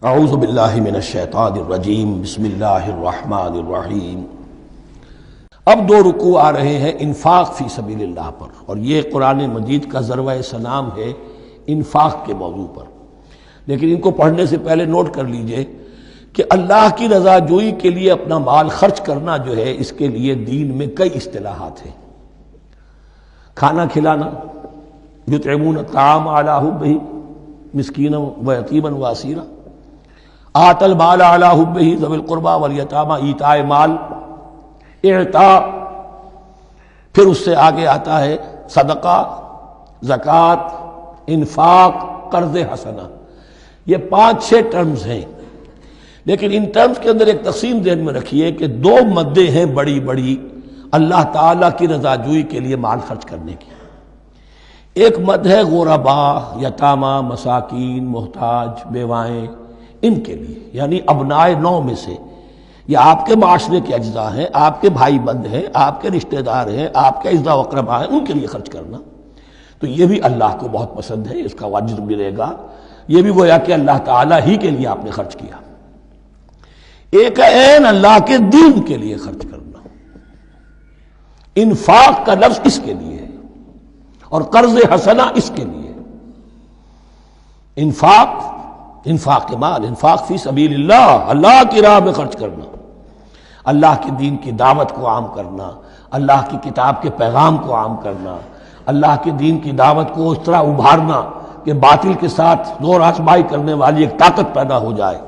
اعوذ باللہ من الشیطان الرجیم بسم اللہ الرحمن الرحیم۔ اب دو رکوع آ رہے ہیں انفاق فی سبیل اللہ پر، اور یہ قرآن مجید کا ذروہ سلام ہے انفاق کے موضوع پر۔ لیکن ان کو پڑھنے سے پہلے نوٹ کر لیجئے کہ اللہ کی رضا جوئی کے لیے اپنا مال خرچ کرنا جو ہے، اس کے لیے دین میں کئی اصطلاحات ہیں۔ کھانا کھلانا، یطعمون الطعام علی حبہ مسکینا و یتیما و اسیرا، آت المال علی حبہ ذوی القربى والیتامى، ایتاء مال، اعطاء، پھر اس سے آگے آتا ہے صدقہ، زکوٰۃ، انفاق، قرض حسنہ۔ یہ 5-6 ٹرمز ہیں، لیکن ان ٹرمز کے اندر ایک تقسیم ذہن میں رکھیے کہ دو مدیں ہیں بڑی بڑی اللہ تعالیٰ کی رضا جوئی کے لیے مال خرچ کرنے کی۔ ایک مد ہے غرباء، یتامى، مساکین، محتاج، بیوائیں، ان کے لیے، یعنی ابنائے نو میں سے، یہ آپ کے معاشرے کے اجزاء ہیں، آپ کے بھائی بند ہیں، آپ کے رشتہ دار ہیں، آپ کے اعزا و اقرباء ہیں، ان کے لیے خرچ کرنا۔ تو یہ بھی اللہ کو بہت پسند ہے، اس کا اجر ملے گا۔ یہ بھی گویا کہ اللہ تعالیٰ ہی کے لیے آپ نے خرچ کیا۔ ایک عین اللہ کے دین کے لیے خرچ کرنا، انفاق کا لفظ اس کے لیے ہے، اور قرض حسنہ اس کے لیے۔ انفاق کے مال، انفاق فی سبیل اللہ، اللہ کی راہ میں خرچ کرنا، اللہ کے دین کی دعوت کو عام کرنا، اللہ کی کتاب کے پیغام کو عام کرنا، اللہ کے دین کی دعوت کو اس طرح ابھارنا کہ باطل کے ساتھ زور آزمائی کرنے والی ایک طاقت پیدا ہو جائے،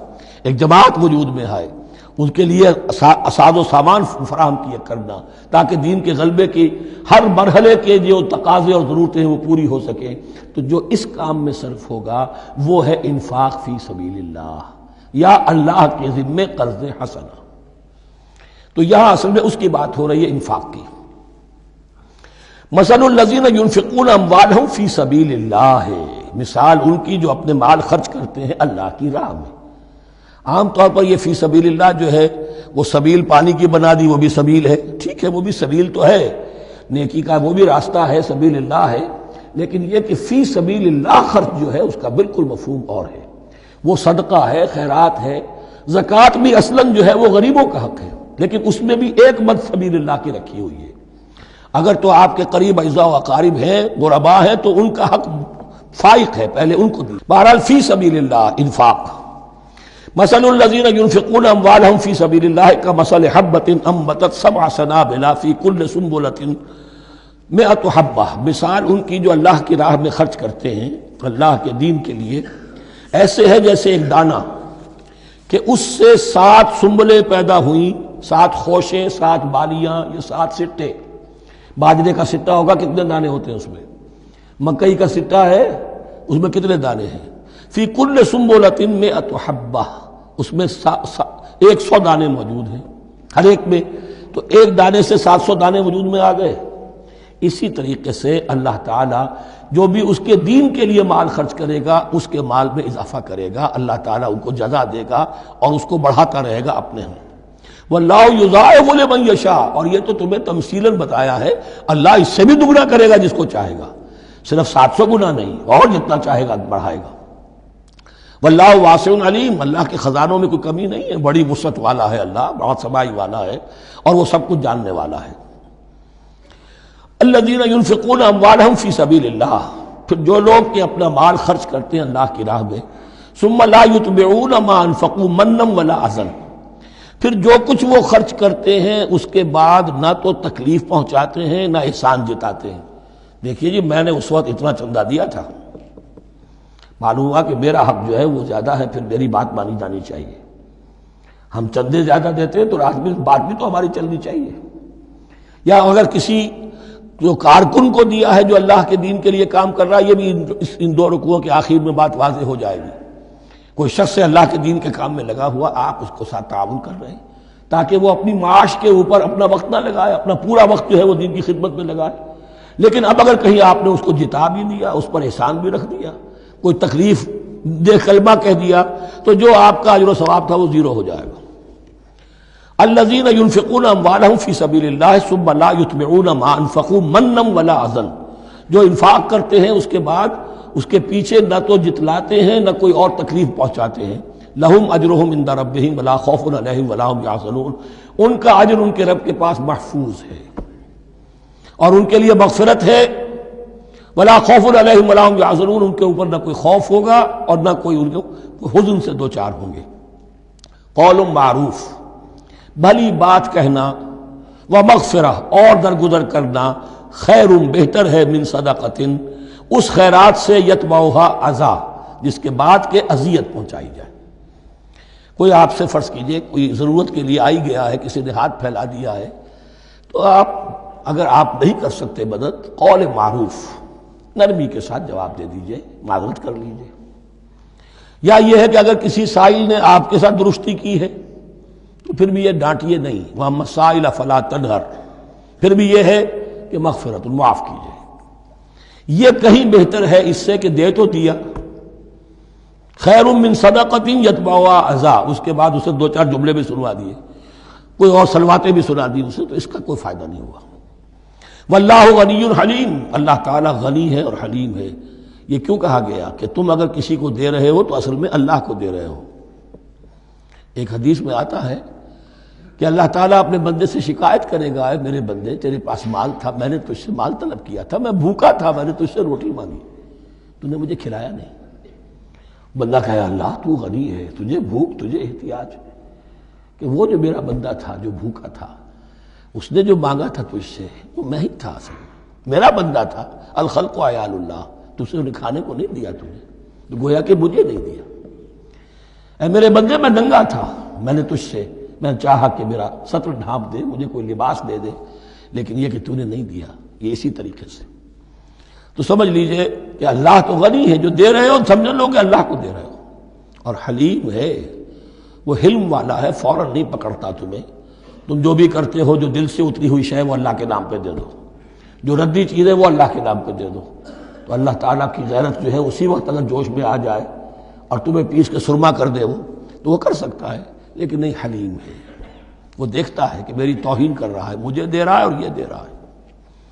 ایک جماعت وجود میں آئے، ان کے لیے اساد و سامان فراہم کیا کرنا، تاکہ دین کے غلبے کی ہر مرحلے کے جو تقاضے اور ضرورتیں ہیں وہ پوری ہو سکیں۔ تو جو اس کام میں صرف ہوگا وہ ہے انفاق فی سبیل اللہ، یا اللہ کے ذمے قرض حسنہ۔ تو یہاں اصل میں اس کی بات ہو رہی ہے، انفاق کی۔ مثل الذین ينفقون اموالهم فی سبیل اللہ ہے، مثال ان کی جو اپنے مال خرچ کرتے ہیں اللہ کی راہ میں۔ عام طور پر یہ فی سبیل اللہ جو ہے، وہ سبیل پانی کی بنا دی، وہ بھی سبیل ہے، ٹھیک ہے، وہ بھی سبیل تو ہے، نیکی کا وہ بھی راستہ ہے، سبیل اللہ ہے، لیکن یہ کہ فی سبیل اللہ خرچ جو ہے اس کا بالکل مفہوم اور ہے۔ وہ صدقہ ہے، خیرات ہے، زکوٰۃ بھی اصلاً جو ہے وہ غریبوں کا حق ہے، لیکن اس میں بھی ایک مد سبیل اللہ کی رکھی ہوئی ہے۔ اگر تو آپ کے قریب اعزاء و اقارب ہیں، غرباء ہیں، تو ان کا حق فائق ہے، پہلے ان کو دی۔ بہرحال فی سبیل اللہ انفاق۔ مثل الذین ينفقون اموالهم فی سبیل اللہ کمثل حبۃ انبتت 7 سنابل فی کل سنبلۃ 100 حبہ، مثال ان کی جو اللہ کی راہ میں خرچ کرتے ہیں اللہ کے دین کے لیے، ایسے ہے جیسے ایک دانہ کہ اس سے 7 سنبلیں پیدا ہوئیں، 7 خوشیں، 7 بالیاں، یہ 7 سٹے۔ باجرے کا سٹہ ہوگا، کتنے دانے ہوتے ہیں اس میں؟ مکئی کا سٹہ ہے، اس میں کتنے دانے ہیں؟ فی کل سنبلۃ 100 حبہ، اس میں 100 دانے موجود ہیں ہر ایک میں، تو ایک دانے سے 700 دانے وجود میں آ گئے۔ اسی طریقے سے اللہ تعالیٰ جو بھی اس کے دین کے لیے مال خرچ کرے گا، اس کے مال میں اضافہ کرے گا، اللہ تعالیٰ ان کو جزا دے گا اور اس کو بڑھاتا رہے گا اپنے ہم۔ واللہ یضاعف لمن یشاء، اور یہ تو تمہیں تمثیلاً بتایا ہے، اللہ اس سے بھی دگنا کرے گا جس کو چاہے گا، صرف 700 گنا نہیں، اور جتنا چاہے گا بڑھائے گا۔ واللہ واسع علیم، اللہ کے خزانوں میں کوئی کمی نہیں ہے، بڑی وسعت والا ہے اللہ، بہت سمائی والا ہے، اور وہ سب کچھ جاننے والا ہے۔ الذین ينفقون اموالهم فی سبیل اللہ، پھر جو لوگ کہ اپنا مال خرچ کرتے ہیں اللہ کی راہ میں، ثم لا يتبعون ما انفقوا منا ولا اذى، پھر جو کچھ وہ خرچ کرتے ہیں اس کے بعد نہ تو تکلیف پہنچاتے ہیں نہ احسان جتاتے ہیں۔ دیکھیے جی، میں نے اس وقت اتنا چندہ دیا تھا، معلوم ہوا کہ میرا حق جو ہے وہ زیادہ ہے، پھر میری بات مانی جانی چاہیے۔ ہم چندے زیادہ دیتے ہیں تو بات بھی تو ہماری چلنی چاہیے۔ یا اگر کسی جو کارکن کو دیا ہے جو اللہ کے دین کے لیے کام کر رہا ہے، یہ بھی ان 2 رکوعوں کے آخر میں بات واضح ہو جائے گی۔ کوئی شخص اللہ کے دین کے کام میں لگا ہوا، آپ اس کو ساتھ تعاون کر رہے ہیں تاکہ وہ اپنی معاش کے اوپر اپنا وقت نہ لگائے، اپنا پورا وقت جو ہے وہ دین کی خدمت میں لگائے۔ لیکن اب اگر کہیں آپ نے اس کو جتا بھی دیا، اس پر احسان بھی رکھ دیا، کوئی تکلیف دے کلمہ کہہ دیا، تو جو آپ کا اجر و ثواب تھا وہ زیرو ہو جائے گا۔ الذین ينفقون اموالهم فی سبیل اللہ ثم لا يتبعون ما انفقوا منا ولا اذى، جو انفاق کرتے ہیں اس کے بعد اس کے پیچھے نہ تو جتلاتے ہیں نہ کوئی اور تکلیف پہنچاتے ہیں، لہم اجرہم عند ربہم ولا خوف علیہم ولا ہم یحزنون، ان کا اجر ان کے رب کے پاس محفوظ ہے اور ان کے لیے مغفرت ہے، ولا خوف علیہم ولا ہم یحزنون، ان کے اوپر نہ کوئی خوف ہوگا اور نہ کوئی ان کو حزن سے دوچار ہوں گے۔ قول معروف، بھلی بات کہنا، ومغفرہ اور درگزر کرنا، خیر بہتر ہے من صدقۃ اس خیرات سے یتبعھا اذی جس کے بعد کے اذیت پہنچائی جائے۔ کوئی آپ سے فرض کیجئے کوئی ضرورت کے لیے آئی گیا ہے، کسی نے ہاتھ پھیلا دیا ہے، تو آپ اگر آپ نہیں کر سکتے مدد، قول معروف نرمی کے ساتھ جواب دے دیجئے، معذرت کر لیجئے۔ یا یہ ہے کہ اگر کسی سائل نے آپ کے ساتھ درستی کی ہے تو پھر بھی یہ ڈانٹیے نہیں، وَأَمَّا السَّائِلَ فَلَا تَنْهَرْ، پھر بھی یہ ہے کہ مغفرت معاف کیجئے۔ یہ کہیں بہتر ہے اس سے کہ دے تو دیا، خیر من صدقۃ یتبعھا اذی، اس کے بعد اسے دو چار جملے بھی سنوا دیے، کوئی اور سلواتیں بھی سنا دی اسے، تو اس کا کوئی فائدہ نہیں ہوا۔ واللہ غنی حلیم، اللہ تعالیٰ غنی ہے اور حلیم ہے۔ یہ کیوں کہا گیا کہ تم اگر کسی کو دے رہے ہو تو اصل میں اللہ کو دے رہے ہو۔ ایک حدیث میں آتا ہے کہ اللہ تعالیٰ اپنے بندے سے شکایت کرے گا، اے میرے بندے تیرے پاس مال تھا، میں نے تجھ سے مال طلب کیا تھا، میں بھوکا تھا، میں نے تجھ سے روٹی مانگی، تو نے مجھے کھلایا نہیں۔ بندہ کہے اللہ تو غنی ہے، تجھے بھوک، تجھے احتیاج ہے، کہ وہ جو میرا بندہ تھا جو بھوکا تھا، اس نے جو مانگا تھا تجھ سے وہ میں ہی تھا، اصل میرا بندہ تھا۔ الخلق عیال اللہ، تجھ سے انہیں کھانے کو نہیں دیا تجھے، تو گویا کہ مجھے نہیں دیا۔ اے میرے بندے میں ننگا تھا، میں نے تجھ سے میں نے چاہا کہ میرا سطر ڈھانپ دے، مجھے کوئی لباس دے دے، لیکن یہ کہ تو نے نہیں دیا۔ یہ اسی طریقے سے تو سمجھ لیجئے کہ اللہ تو غنی ہے، جو دے رہے ہو سمجھ لو کہ اللہ کو دے رہے ہو، اور حلیم ہے، وہ حلم والا ہے، فوراً نہیں پکڑتا تمہیں۔ تم جو بھی کرتے ہو، جو دل سے اتری ہوئی شے وہ اللہ کے نام پہ دے دو، جو ردی چیز ہے وہ اللہ کے نام پہ دے دو، تو اللہ تعالیٰ کی غیرت جو ہے اسی وقت اگر جوش میں آ جائے اور تمہیں پیس کے سرما کر دے وہ، تو وہ کر سکتا ہے، لیکن نہیں، حلیم ہے، وہ دیکھتا ہے کہ میری توہین کر رہا ہے، مجھے دے رہا ہے اور یہ دے رہا ہے۔